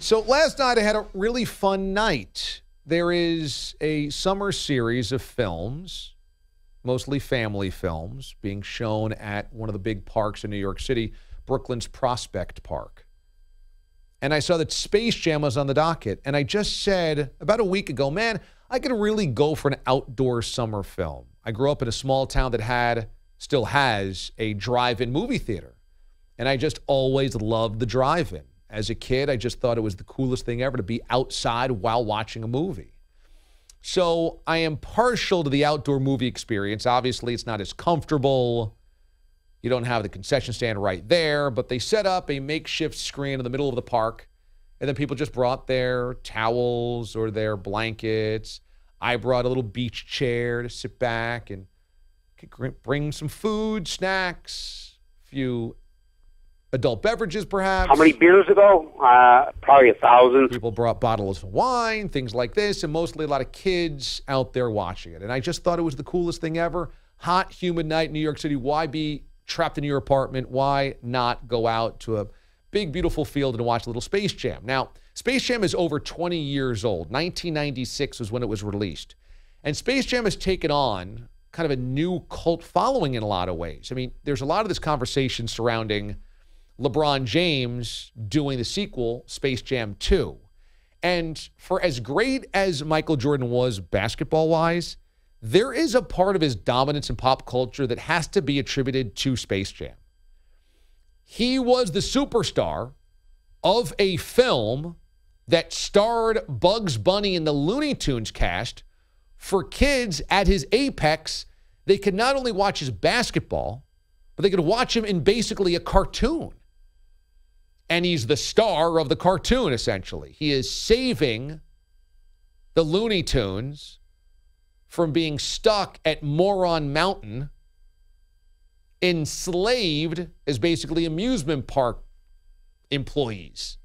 So last night I had a really fun night. There is a summer series of films, mostly family films, being shown at one of the big parks in New York City, Brooklyn's Prospect Park. And I saw that Space Jam was on the docket. And I just said about a week ago, man, I could really go for an outdoor summer film. I grew up in a small town that still has a drive-in movie theater. And I just always loved the drive-in. As a kid, I just thought it was the coolest thing ever to be outside while watching a movie. So I am partial to the outdoor movie experience. Obviously, it's not as comfortable. You don't have the concession stand right there, but they set up a makeshift screen in the middle of the park, and then people just brought their towels or their blankets. I brought a little beach chair to sit back and bring some food, snacks, a few adult beverages, perhaps. How many beers ago? Probably 1,000. People brought bottles of wine, things like this, and mostly a lot of kids out there watching it. And I just thought it was the coolest thing ever. Hot, humid night in New York City. Why be trapped in your apartment? Why not go out to a big, beautiful field and watch a little Space Jam? Now, Space Jam is over 20 years old. 1996 was when it was released. And Space Jam has taken on kind of a new cult following in a lot of ways. I mean, there's a lot of this conversation surrounding LeBron James doing the sequel, Space Jam 2. And for as great as Michael Jordan was basketball-wise, there is a part of his dominance in pop culture that has to be attributed to Space Jam. He was the superstar of a film that starred Bugs Bunny in the Looney Tunes cast. For kids at his apex, they could not only watch his basketball, but they could watch him in basically a cartoon. And he's the star of the cartoon, essentially. He is saving the Looney Tunes from being stuck at Moron Mountain, enslaved as basically amusement park employees.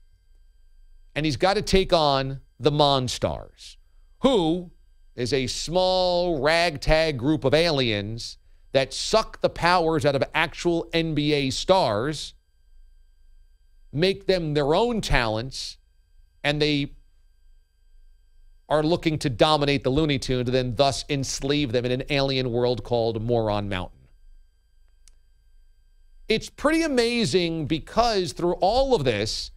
And he's got to take on the Monstars, who is a small ragtag group of aliens that suck the powers out of actual NBA stars, make them their own talents, and they are looking to dominate the Looney Tunes and then thus enslave them in an alien world called Moron Mountain. It's pretty amazing because through all of this,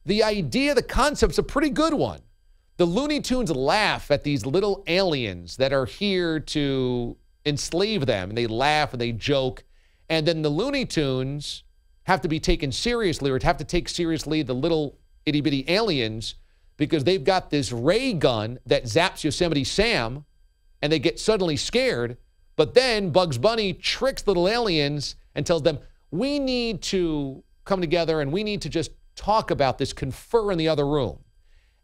the idea, the concept's a pretty good one. The Looney Tunes laugh at these little aliens that are here to enslave them, and they laugh and they joke, and then the Looney Tunes have to be taken seriously, or have to take seriously the little itty-bitty aliens, because they've got this ray gun that zaps Yosemite Sam, and they get suddenly scared. But then Bugs Bunny tricks little aliens and tells them, we need to come together and we need to just talk about this, confer in the other room.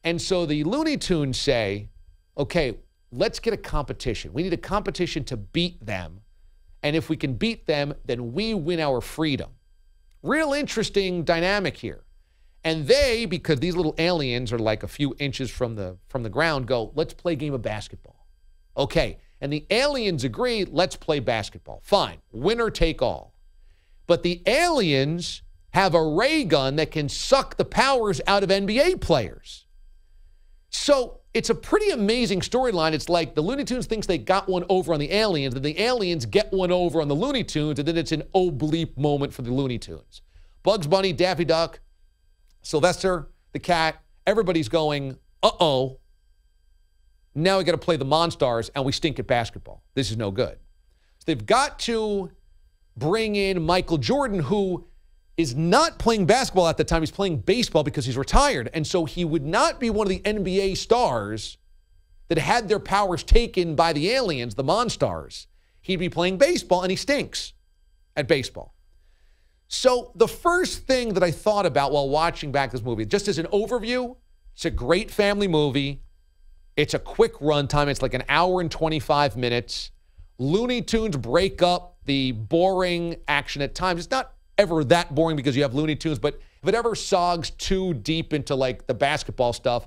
And so the Looney Tunes say, okay, let's get a competition. We need a competition to beat them. And if we can beat them, then we win our freedom. Real interesting dynamic here. And they, because these little aliens are like a few inches from the ground, go, let's play a game of basketball. Okay. And the aliens agree, let's play basketball. Fine. Winner take all. But the aliens have a ray gun that can suck the powers out of NBA players. So it's a pretty amazing storyline. It's like the Looney Tunes thinks they got one over on the aliens, and the aliens get one over on the Looney Tunes, and then it's an oh bleep moment for the Looney Tunes. Bugs Bunny, Daffy Duck, Sylvester, the cat, everybody's going, uh-oh, now we got to play the Monstars, and we stink at basketball. This is no good. So they've got to bring in Michael Jordan, who is not playing basketball at the time. He's playing baseball because he's retired. And so he would not be one of the NBA stars that had their powers taken by the aliens, the Monstars. He'd be playing baseball, and he stinks at baseball. So the first thing that I thought about while watching back this movie, just as an overview, it's a great family movie. It's a quick run time. It's like an hour and 25 minutes. Looney Tunes break up the boring action at times. It's not ever that boring because you have Looney Tunes, but if it ever sogs too deep into like the basketball stuff,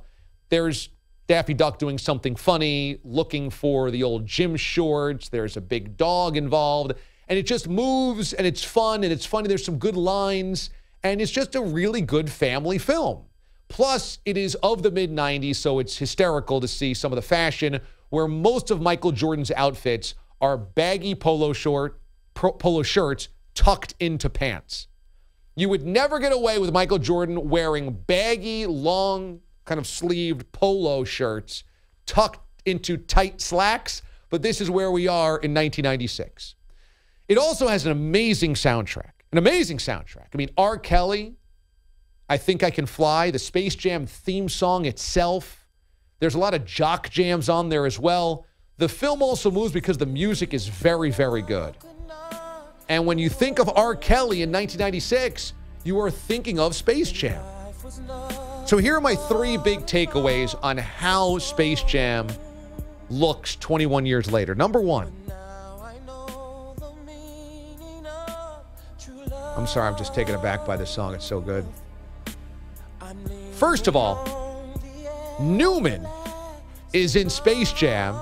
there's Daffy Duck doing something funny, looking for the old gym shorts. There's a big dog involved, and it just moves, and it's fun, and it's funny. There's some good lines, and it's just a really good family film. Plus, it is of the mid-'90s, so it's hysterical to see some of the fashion where most of Michael Jordan's outfits are baggy polo shirts tucked into pants. You would never get away with Michael Jordan wearing baggy, long, kind of sleeved polo shirts tucked into tight slacks, but this is where we are in 1996. It also has an amazing soundtrack. I mean, R. Kelly, I Think I Can Fly, the Space Jam theme song itself. There's a lot of jock jams on there as well. The film also moves because the music is very, very good. And when you think of R. Kelly in 1996, you are thinking of Space Jam. So here are my 3 big takeaways on how Space Jam looks 21 years later. Number 1. I'm sorry, I'm just taken aback by this song. It's so good. First of all, Newman is in Space Jam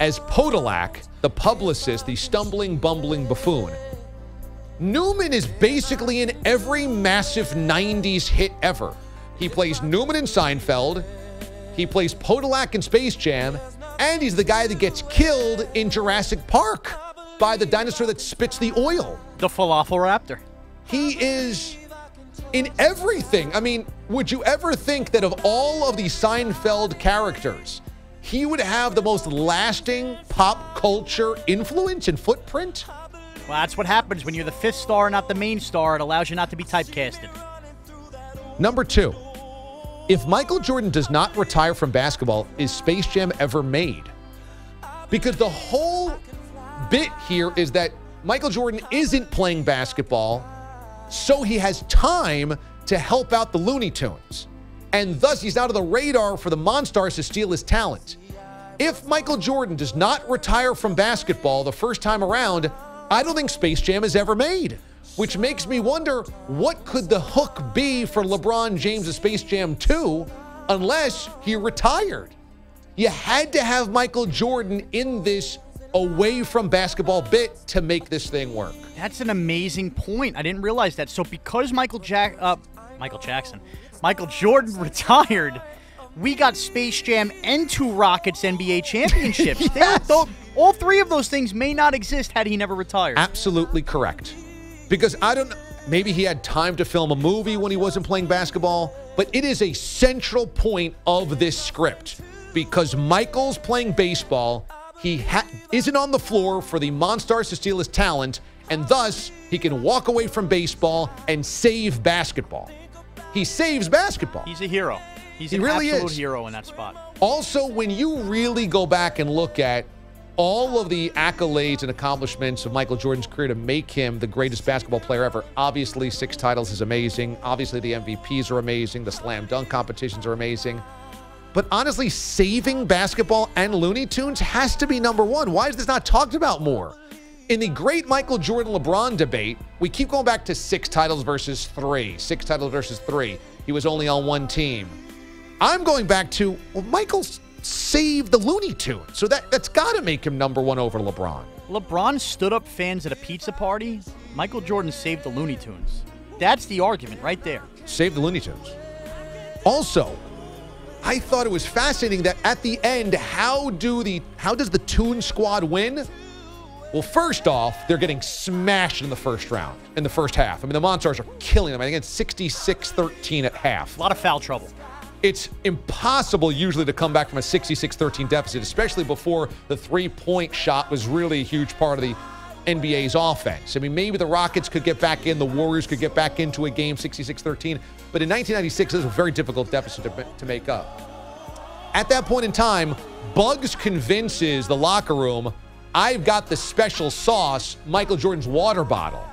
as Podolak, the publicist, the stumbling, bumbling buffoon. Newman is basically in every massive 90s hit ever. He plays Newman in Seinfeld, he plays Podolak in Space Jam, and he's the guy that gets killed in Jurassic Park by the dinosaur that spits the oil. The falafel raptor. He is in everything. I mean, would you ever think that of all of the Seinfeld characters, he would have the most lasting pop culture influence and footprint? Well, that's what happens when you're the 5th star, not the main star. It allows you not to be typecasted. Number 2, if Michael Jordan does not retire from basketball, is Space Jam ever made? Because the whole bit here is that Michael Jordan isn't playing basketball, so he has time to help out the Looney Tunes. And thus, he's out of the radar for the Monstars to steal his talent. If Michael Jordan does not retire from basketball the first time around, I don't think Space Jam is ever made, which makes me wonder, what could the hook be for LeBron James' Space Jam 2 unless he retired? You had to have Michael Jordan in this away from basketball bit to make this thing work. That's an amazing point. I didn't realize that. So because Michael Jordan retired, we got Space Jam and 2 Rockets NBA championships. Yes. All 3 of those things may not exist had he never retired. Absolutely correct. Because I don't know, maybe he had time to film a movie when he wasn't playing basketball, but it is a central point of this script. Because Michael's playing baseball, he isn't on the floor for the Monstars to steal his talent, and thus he can walk away from baseball and save basketball. He saves basketball. He's a hero. He's an really absolute is. hero in that spot. Also, when you really go back and look at all of the accolades and accomplishments of Michael Jordan's career to make him the greatest basketball player ever, obviously 6 titles is amazing. Obviously, the MVPs are amazing. The slam dunk competitions are amazing. But honestly, saving basketball and Looney Tunes has to be number 1. Why is this not talked about more? In the great Michael Jordan-LeBron debate, we keep going back to 6 titles versus 3. 6 titles versus 3. He was only on one team. I'm going back to, well, Michael saved the Looney Tunes, so that's got to make him number 1 over LeBron. LeBron stood up fans at a pizza party. Michael Jordan saved the Looney Tunes. That's the argument right there. Save the Looney Tunes. Also, I thought it was fascinating that at the end, how does the Toon Squad win? Well, first off, they're getting smashed in the first round, in the first half. I mean, the Monstars are killing them. I think it's 66-13 at half. A lot of foul trouble. It's impossible usually to come back from a 66-13 deficit, especially before the three-point shot was really a huge part of the NBA's offense. I mean, maybe the Rockets could get back in, the Warriors could get back into a game 66-13, but in 1996, this was a very difficult deficit to make up. At that point in time, Bugs convinces the locker room, I've got the special sauce, Michael Jordan's water bottle.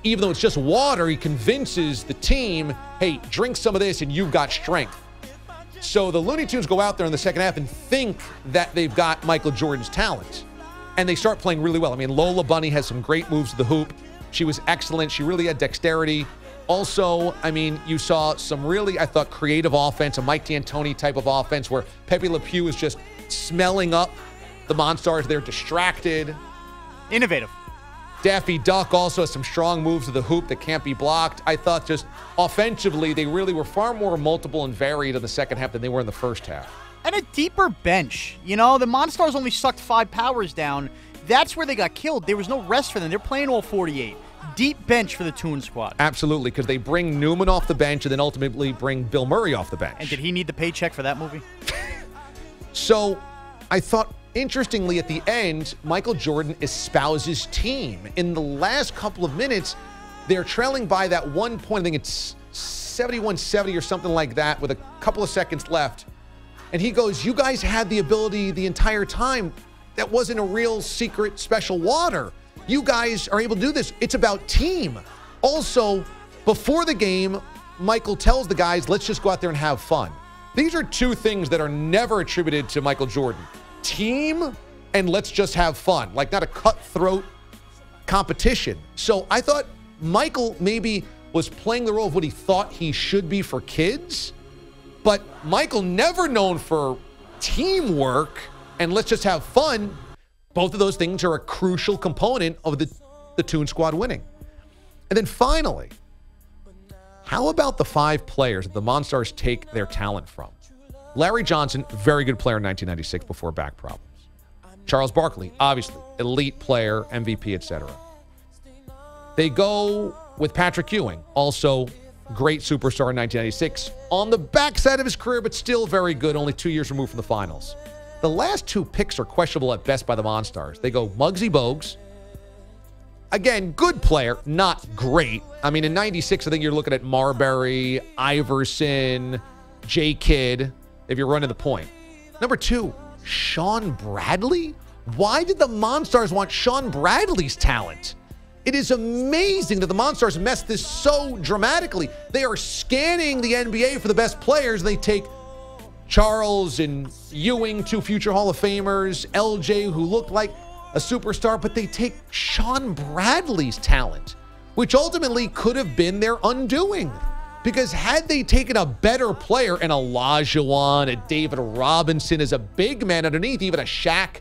Even though it's just water, he convinces the team, hey, drink some of this and you've got strength. So the Looney Tunes go out there in the second half and think that they've got Michael Jordan's talent. And they start playing really well. I mean, Lola Bunny has some great moves to the hoop. She was excellent. She really had dexterity. Also, I mean, you saw some really, I thought, creative offense, a Mike D'Antoni type of offense where Pepe Le Pew is just smelling up the Monstars. They're distracted. Innovative. Daffy Duck also has some strong moves to the hoop that can't be blocked. I thought just offensively, they really were far more multiple and varied in the second half than they were in the first half. And a deeper bench. You know, the Monstars only sucked 5 powers down. That's where they got killed. There was no rest for them. They're playing all 48. Deep bench for the Toon Squad. Absolutely, because they bring Newman off the bench and then ultimately bring Bill Murray off the bench. And did he need the paycheck for that movie? So I thought, interestingly, at the end, Michael Jordan espouses team. In the last couple of minutes, they're trailing by that 1 point. I think it's 71-70 or something like that with a couple of seconds left. And he goes, you guys had the ability the entire time. That wasn't a real secret special water. You guys are able to do this. It's about team. Also, before the game, Michael tells the guys, let's just go out there and have fun. These are two things that are never attributed to Michael Jordan. Team and let's just have fun. Like not a cutthroat competition. So I thought Michael maybe was playing the role of what he thought he should be for kids. But Michael, never known for teamwork and let's just have fun, both of those things are a crucial component of the Toon Squad winning. And then finally, how about the 5 players that the Monstars take their talent from? Larry Johnson, very good player in 1996 before back problems. Charles Barkley, obviously, elite player, MVP, etc. They go with Patrick Ewing, also great superstar in 1996, on the backside of his career, but still very good, only 2 years removed from the finals. The last 2 picks are questionable at best by the Monstars. They go Muggsy Bogues. Again, good player, not great. I mean, in 96, I think you're looking at Marbury, Iverson, J. Kidd, if you're running the point. Number 2, Sean Bradley? Why did the Monstars want Sean Bradley's talent? It is amazing that the Monstars messed this so dramatically. They are scanning the NBA for the best players. They take Charles and Ewing, 2 future Hall of Famers, LJ, who looked like a superstar, but they take Sean Bradley's talent, which ultimately could have been their undoing. Because had they taken a better player, an Olajuwon, a David Robinson as a big man underneath, even a Shaq,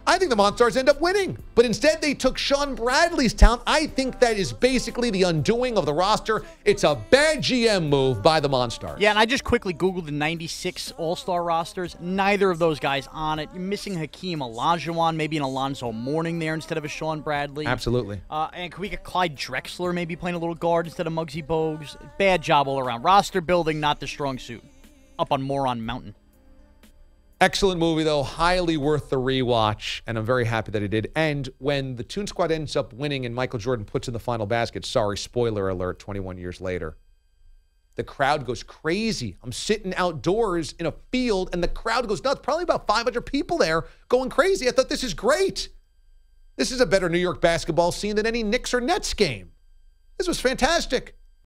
I think the Monstars end up winning. But instead, they took Sean Bradley's talent. I think that is basically the undoing of the roster. It's a bad GM move by the Monstars. Yeah, and I just quickly Googled the 96 All-Star rosters. Neither of those guys on it. You're missing Hakeem Olajuwon, maybe an Alonzo Mourning there instead of a Sean Bradley. Absolutely. And can we get Clyde Drexler maybe playing a little guard instead of Muggsy Bogues? Bad job all around. Roster building, not the strong suit. Up on Moron Mountain. Excellent movie, though. Highly worth the rewatch, and I'm very happy that it did. And when the Toon Squad ends up winning and Michael Jordan puts in the final basket, sorry, spoiler alert, 21 years later, the crowd goes crazy. I'm sitting outdoors in a field, and the crowd goes nuts. Probably about 500 people there going crazy. I thought, this is great. This is a better New York basketball scene than any Knicks or Nets game. This was fantastic.